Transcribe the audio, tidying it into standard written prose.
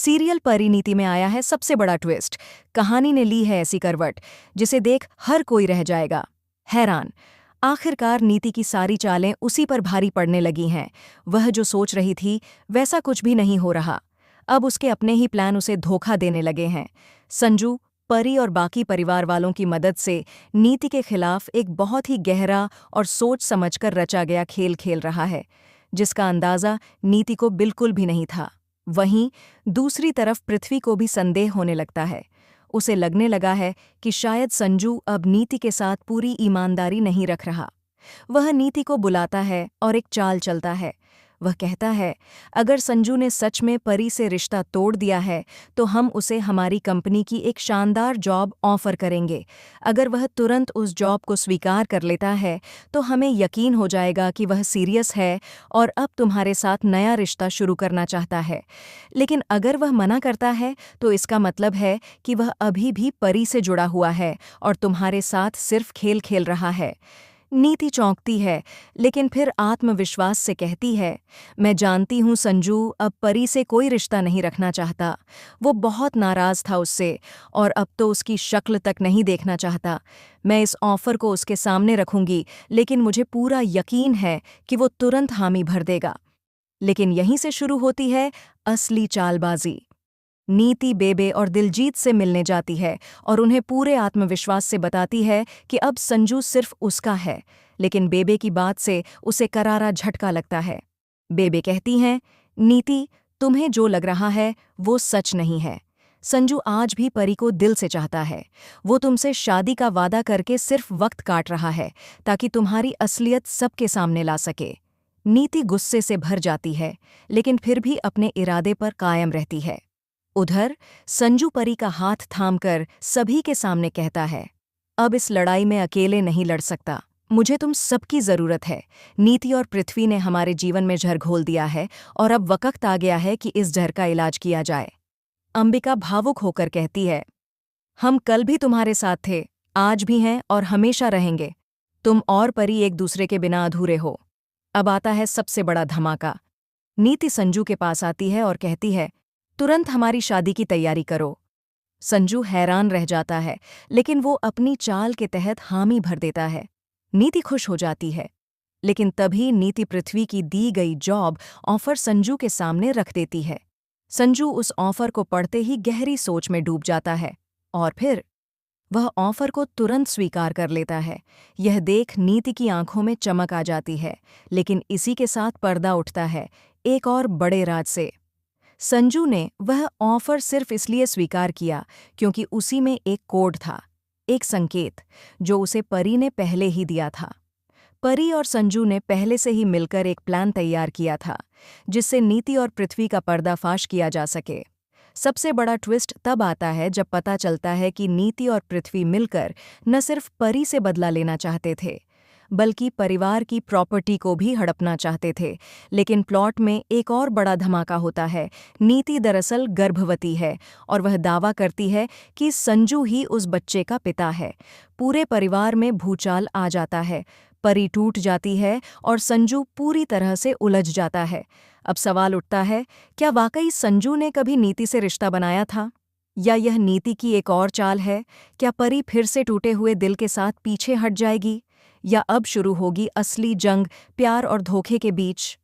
Serial Parineeti में आया है सबसे बड़ा ट्विस्ट। कहानी ने ली है ऐसी करवट जिसे देख हर कोई रह जाएगा हैरान। आखिरकार नीति की सारी चालें उसी पर भारी पड़ने लगी हैं। वह जो सोच रही थी वैसा कुछ भी नहीं हो रहा। अब उसके अपने ही प्लान उसे धोखा देने लगे हैं। संजू, परी और बाकी परिवार वालों की मदद से नीति के खिलाफ एक बहुत ही गहरा और सोच समझकर रचा गया खेल खेल रहा है, जिसका अंदाजा नीति को बिल्कुल भी नहीं था। वहीं दूसरी तरफ पृथ्वी को भी संदेह होने लगता है। उसे लगने लगा है कि शायद संजू अब नीति के साथ पूरी ईमानदारी नहीं रख रहा। वह नीति को बुलाता है और एक चाल चलता है। वह कहता है, अगर संजू ने सच में परी से रिश्ता तोड़ दिया है तो हम उसे हमारी कंपनी की एक शानदार जॉब ऑफर करेंगे। अगर वह तुरंत उस जॉब को स्वीकार कर लेता है तो हमें यकीन हो जाएगा कि वह सीरियस है और अब तुम्हारे साथ नया रिश्ता शुरू करना चाहता है। लेकिन अगर वह मना करता है तो इसका मतलब है कि वह अभी भी परी से जुड़ा हुआ है और तुम्हारे साथ सिर्फ खेल खेल रहा है। नीति चौंकती है, लेकिन फिर आत्मविश्वास से कहती है, मैं जानती हूँ संजू अब परी से कोई रिश्ता नहीं रखना चाहता। वो बहुत नाराज था उससे और अब तो उसकी शक्ल तक नहीं देखना चाहता। मैं इस ऑफर को उसके सामने रखूंगी, लेकिन मुझे पूरा यकीन है कि वो तुरंत हामी भर देगा। लेकिन यहीं से शुरू होती है असली चालबाजी। नीति बेबे और दिलजीत से मिलने जाती है और उन्हें पूरे आत्मविश्वास से बताती है कि अब संजू सिर्फ उसका है। लेकिन बेबे की बात से उसे करारा झटका लगता है। बेबे कहती हैं, नीति, तुम्हें जो लग रहा है वो सच नहीं है। संजू आज भी परी को दिल से चाहता है। वो तुमसे शादी का वादा करके सिर्फ वक्त काट रहा है ताकि तुम्हारी असलियत सबके सामने ला सके। नीति गुस्से से भर जाती है, लेकिन फिर भी अपने इरादे पर कायम रहती है। उधर संजू परी का हाथ थामकर सभी के सामने कहता है, अब इस लड़ाई में अकेले नहीं लड़ सकता। मुझे तुम सबकी जरूरत है। नीति और पृथ्वी ने हमारे जीवन में जहर घोल दिया है और अब वक्त आ गया है कि इस जहर का इलाज किया जाए। अंबिका भावुक होकर कहती है, हम कल भी तुम्हारे साथ थे, आज भी हैं और हमेशा रहेंगे। तुम और परी एक दूसरे के बिना अधूरे हो। अब आता है सबसे बड़ा धमाका। नीति संजू के पास आती है और कहती है, तुरंत हमारी शादी की तैयारी करो। संजू हैरान रह जाता है, लेकिन वो अपनी चाल के तहत हामी भर देता है। नीति खुश हो जाती है, लेकिन तभी नीति पृथ्वी की दी गई जॉब ऑफर संजू के सामने रख देती है। संजू उस ऑफर को पढ़ते ही गहरी सोच में डूब जाता है और फिर वह ऑफर को तुरंत स्वीकार कर लेता है। यह देख नीति की आंखों में चमक आ जाती है, लेकिन इसी के साथ पर्दा उठता है एक और बड़े राज से। संजू ने वह ऑफर सिर्फ इसलिए स्वीकार किया क्योंकि उसी में एक कोड था, एक संकेत जो उसे परी ने पहले ही दिया था। परी और संजू ने पहले से ही मिलकर एक प्लान तैयार किया था जिससे नीति और पृथ्वी का पर्दाफाश किया जा सके। सबसे बड़ा ट्विस्ट तब आता है जब पता चलता है कि नीति और पृथ्वी मिलकर न सिर्फ परी से बदला लेना चाहते थे बल्कि परिवार की प्रॉपर्टी को भी हड़पना चाहते थे। लेकिन प्लॉट में एक और बड़ा धमाका होता है। नीति दरअसल गर्भवती है और वह दावा करती है कि संजू ही उस बच्चे का पिता है। पूरे परिवार में भूचाल आ जाता है। परी टूट जाती है और संजू पूरी तरह से उलझ जाता है। अब सवाल उठता है, क्या वाकई संजू ने कभी नीति से रिश्ता बनाया था या यह नीति की एक और चाल है? क्या परी फिर से टूटे हुए दिल के साथ पीछे हट जाएगी या अब शुरू होगी असली जंग प्यार और धोखे के बीच?